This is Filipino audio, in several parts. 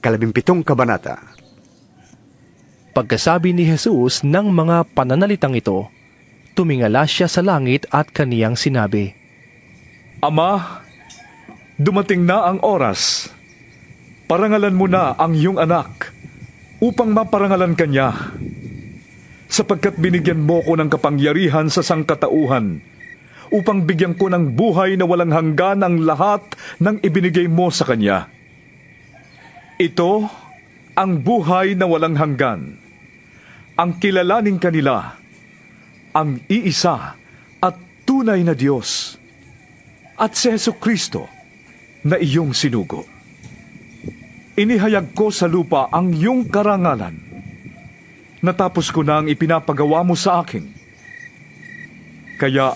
17 kabanata. Pagkasabi ni Jesus ng mga pananalitang ito, tumingala siya sa langit at kaniyang sinabi, Ama, dumating na ang oras. Parangalan mo na ang iyong anak upang maparangalan kanya. Sapagkat binigyan mo ko ng kapangyarihan sa sangkatauhan upang bigyan ko ng buhay na walang hanggan ang lahat ng ibinigay mo sa kanya. Ito ang buhay na walang hanggan. Ang kilalaning kanila, ang iisa at tunay na Diyos, at si Jesucristo na iyong sinugo. Inihayag ko sa lupa ang iyong karangalan. Natapos ko na ang ipinapagawa mo sa akin. Kaya,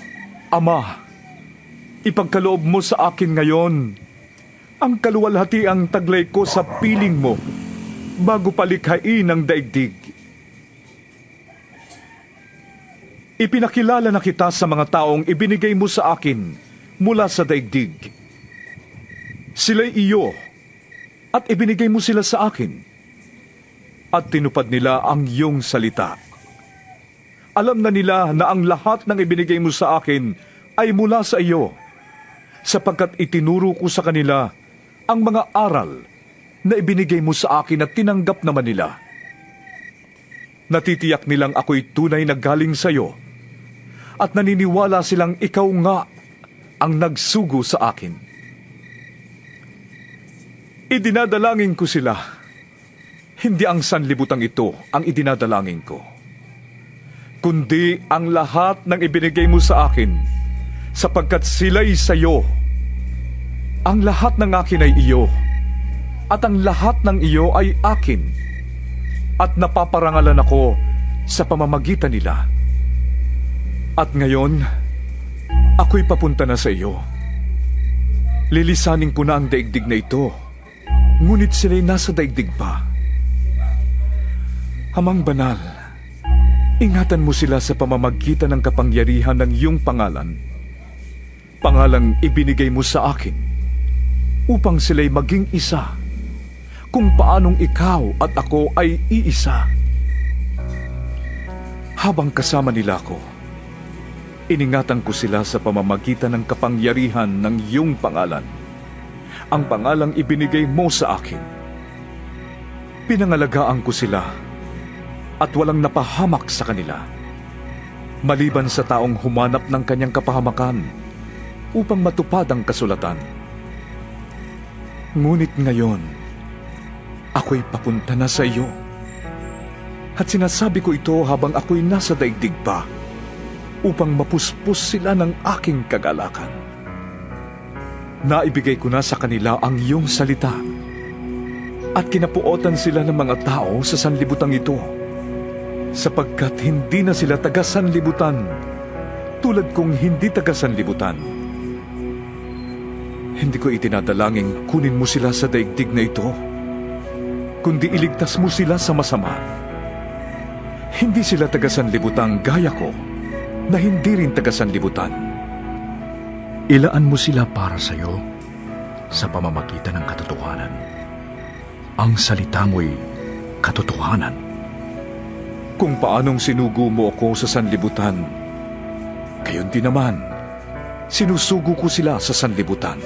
Ama, ipagkaloob mo sa akin ngayon ang kaluwalhatiang taglay ko sa piling mo bago palikhain ang daigdig. Ipinakilala na kita sa mga taong ibinigay mo sa akin mula sa daigdig. Sila'y iyo at ibinigay mo sila sa akin at tinupad nila ang iyong salita. Alam na nila na ang lahat ng ibinigay mo sa akin ay mula sa iyo, sapagkat itinuro ko sa kanila ang mga aral na ibinigay mo sa akin at tinanggap naman nila. Natitiyak nilang ako'y tunay na galing sa iyo at naniniwala silang ikaw nga ang nagsugo sa akin. Idinadalangin ko sila. Hindi ang sanlibutang ito ang idinadalangin ko, kundi ang lahat ng ibinigay mo sa akin, sapagkat sila'y sa iyo. Ang lahat ng akin ay iyo, at ang lahat ng iyo ay akin, at napaparangalan ako sa pamamagitan nila. At ngayon, ako'y papunta na sa iyo. Lilisanin ko na ang daigdig na ito, ngunit sila'y nasa daigdig pa. Amang banal, ingatan mo sila sa pamamagitan ng kapangyarihan ng iyong pangalan. Pangalang ibinigay mo sa akin, upang sila'y maging isa, kung paanong ikaw at ako ay iisa. Habang kasama nila ako, iningatan ko sila sa pamamagitan ng kapangyarihan ng iyong pangalan, ang pangalang ibinigay mo sa akin. Pinangalagaan ko sila at walang napahamak sa kanila, maliban sa taong humanap ng kanyang kapahamakan upang matupad ang kasulatan. Ngunit ngayon, ako'y papunta na sa iyo, at sinasabi ko ito habang ako'y nasa daigdig pa, upang mapuspos sila ng aking kagalakan. Naibigay ko na sa kanila ang iyong salita, at kinapuotan sila ng mga tao sa sanlibutang ito, sapagkat hindi na sila taga-sanlibutan, tulad kong hindi taga-sanlibutan. Hindi ko itinadalangin kunin mo sila sa daigdig na ito, kundi iligtas mo sila sa masama. Hindi sila taga-sanlibutan gaya ko, na hindi rin taga-sanlibutan. Ilaan mo sila para sa iyo sa pamamagitan ng katotohanan. Ang salita mo'y katotohanan. Kung paanong sinugo mo ako sa sanlibutan, gayon din naman, sinusugo ko sila sa sanlibutan.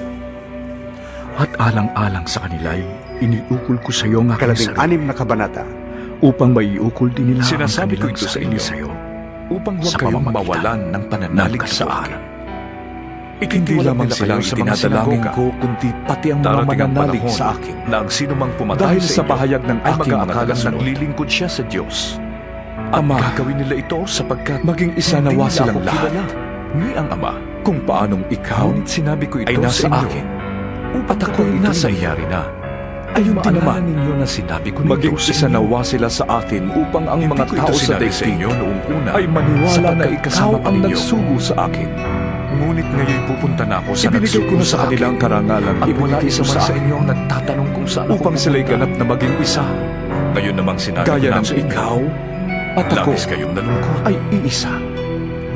At alang-alang sa kanila'y iniukol ko sa iyo ang aking 16 sarili, na kabanata. upang maiukol din nila ang Sinasabi ko kanilang ito sa sarili inyo, sa iyo, upang huwag sa kayong pamamagitan mawalan ng pananalig ng sa katotohanan. akin. Hindi lamang sila sa mga dinadalangin ko, kundi pati ang mga mananalig sa akin, na ang sinumang pumatay Dahil sa sa inyo pahayag ng ay aking mga mag-aakalang tagasunod. naglilingkod siya sa Diyos. Ama, Gagawin nila ito sapagkat maging isa hindi nawa nila silang ako lahat, kilala, ni ang Ama. kung paanong ikaw Ngunit sinabi ko ito ay nasa sa inyo, akin, upang at ako'y nasa iyo. nangyari na. Ayun din naman, ninyo na sinabi ko maging nito sa isa inyo. nawa sila sa atin upang ang Hindi mga ko ito tao sa sinabi sa daigdig inyo noong una, ay maniwala na sapagkat ikaw kasama pa ang ninyo. nagsugo sa akin. Ngunit ngayon pupunta na ako sa Ibinigay ko nagsugo na sa kanila ang akin. karangalan At wala ibinigay isa mo man sa sa akin inyo ang nagtatanong kung saan ako upang sila'y pupunta. ganap na maging isa. Ngayon namang sinabi Gaya ko na ng sa inyo, ikaw at ako labis kayong nalungkot. ay iisa.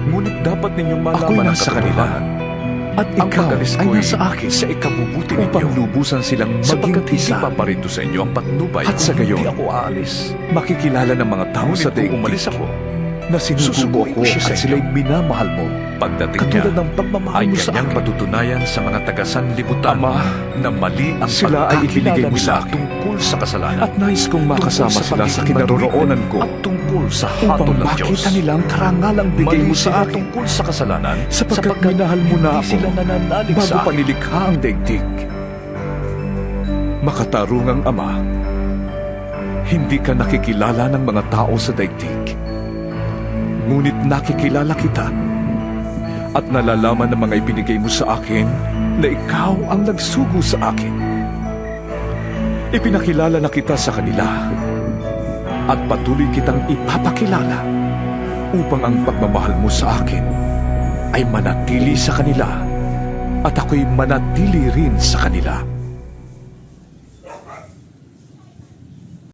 Ngunit dapat ninyong Ako'y malaman ang nasa kanila. katotohanan. At ang ikaw pag-alis ay ko'y nasa akin sa ikabubuti upang ninyo, lubusan silang sapagkat maging hindi isa. paparito sa inyo ang patnubay At sa kung gayon, hindi ako aalis. Makikilala ng mga tao sa Ngunit kung daigdig umalis ako, na sinusubo susubuin ko ko siya sa at sila'y inyo. minamahal mo. Pagdating Katulad niya, ng pagmamahal ay mo sa kanyang akin. patutunayan sa mga taga-sanlibutan Ama, na mali ang sila ay ibinigay mo sa pagkakilala akin. nila tungkol sa kasalanan At nais kong makasama tungkol sila sa pagiging kinaroroonan ko at tungkol sa upang hatol ng Diyos. makita nila ang karangalang bigay Mali mo sila sa akin. tungkol sa kasalanan Sapagkat minahal mo na hindi ako sila nananalig bago sa pa akin. nilikha ang daigdig. Makatarungang Ama, hindi ka nakikilala ng mga tao sa daigdig. Ngunit nakikilala kita at nalalaman ng mga ibinigay mo sa akin na ikaw ang nagsugo sa akin. Ipinakilala na kita sa kanila at patuloy kitang ipapakilala upang ang pagmamahal mo sa akin ay manatili sa kanila at ako'y manatili rin sa kanila.